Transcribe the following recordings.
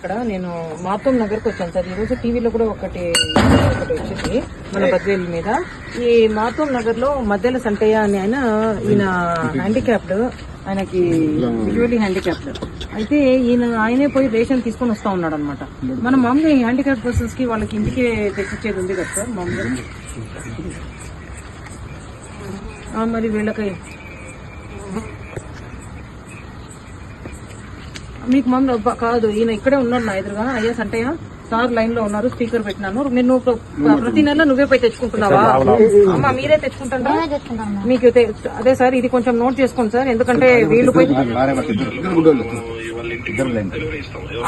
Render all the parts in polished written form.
ఇక్కడ నేను మాతోం నగర్కి వచ్చాను సార్. ఈరోజు టీవీలో కూడా ఒకటి వచ్చింది మన బద్వేల్ మీద. ఈ మాతోం నగర్ లో మధ్యలో సంటయ్య అని ఈయన హ్యాండిక్యాప్డ్, ఆయనకి విజువల్లీ హ్యాండిక్యాప్డ్. అయితే ఆయనే పోయి రేషన్ తీసుకొని వస్తా ఉన్నాడు అనమాట. మన మామూలుగా హ్యాండిక్యాప్డ్ పర్సన్స్ కి వాళ్ళకి ఇంటికే తెచ్చిచ్చేది ఉంది కదా సార్ మామూలుగా. మరి వీళ్ళకి మీకు మామూలు కాదు, ఈయన ఇక్కడే ఉన్నాడు నా ఎదురుగా. అయ్యా సంటయ్య సార్ లైన్ లో ఉన్నారు, స్పీకర్ పెట్టినాను. నేను ప్రతి నెల నువ్వే పోయి తెచ్చుకుంటున్నావా? అమ్మా మీరే తెచ్చుకుంటారా? మీకు అదే సార్, ఇది కొంచెం నోట్ చేసుకోండి సార్, ఎందుకంటే వీళ్ళు పోయి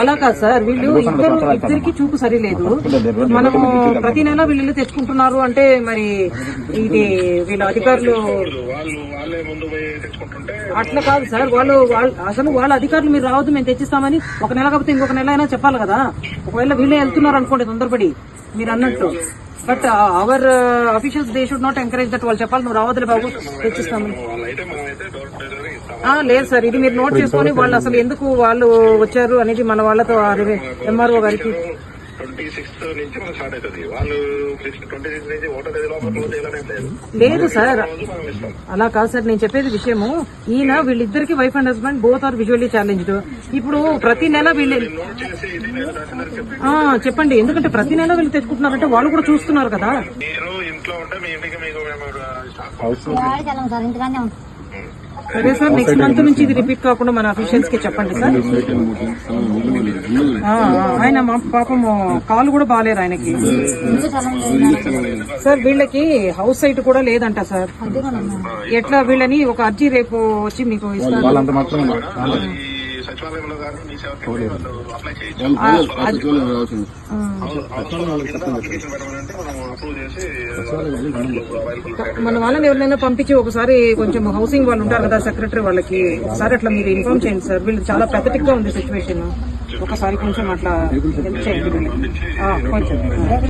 అలా కాదు సార్, వీళ్ళు ఇద్దరికి చూపు సరిలేదు. మనము ప్రతి నెల వీళ్ళు తెచ్చుకుంటున్నారు అంటే మరి ఇది వీళ్ళ అధికారులు అట్లా కాదు సార్. వాళ్ళు అసలు వాళ్ళ అధికారులు మీరు రావద్దు మేము తెచ్చిస్తామని ఒక నెల కాకపోతే ఇంకొక నెల అయినా చెప్పాలి కదా. ఒకవేళ వీళ్ళే వెళ్తున్నారు అనుకోండి తొందరపడి మీరు అన్నట్టు. But our officials they should not encourage that. వాళ్ళు చెప్పాలి నువ్వు రావద్దులే బాబు తెచ్చిస్తామని. లేదు సార్, ఇది మీరు నోట్ చేసుకొని వాళ్ళు అసలు ఎందుకు వాళ్ళు వచ్చారు అనేది మన వాళ్ళతో ఎంఆర్ఓ గారికి లేదు సార్. అలా కాదు సార్, నేను చెప్పేది విషయము. ఈయన వీళ్ళిద్దరికి wife and husband both are visually challenged. ఇప్పుడు ప్రతి నెల వీళ్ళు చెప్పండి, ఎందుకంటే ప్రతి నెల వీళ్ళు తెచ్చుకుంటున్నారంటే వాళ్ళు కూడా చూస్తున్నారు కదా. సరే సార్, నెక్స్ట్ మంత్ నుంచి ఇది రిపీట్ కాకుండా మన అఫీషియల్స్ కి చెప్పండి సార్. ఆయన మా పాపం కాలు కూడా బాగాలేరు ఆయనకి సార్. వీళ్ళకి హౌస్ సైట్ కూడా లేదంట సార్. ఎట్లా వీళ్ళని ఒక అర్జీ రేపు వచ్చి మీకు ఇస్తాను. మన వాళ్ళని ఎవరినైనా పంపించి ఒకసారి కొంచెం హౌసింగ్ వాళ్ళు ఉంటారు కదా సెక్రటరీ, వాళ్ళకి ఒకసారి అట్లా మీరు ఇన్ఫార్మ్ చేయండి సార్. వీళ్ళు చాలా పెథటిక్ గా ఉంది సిచ్యువేషన్. ఒకసారి కొంచెం అట్లా హెల్ప్ చేయండి కొంచెం.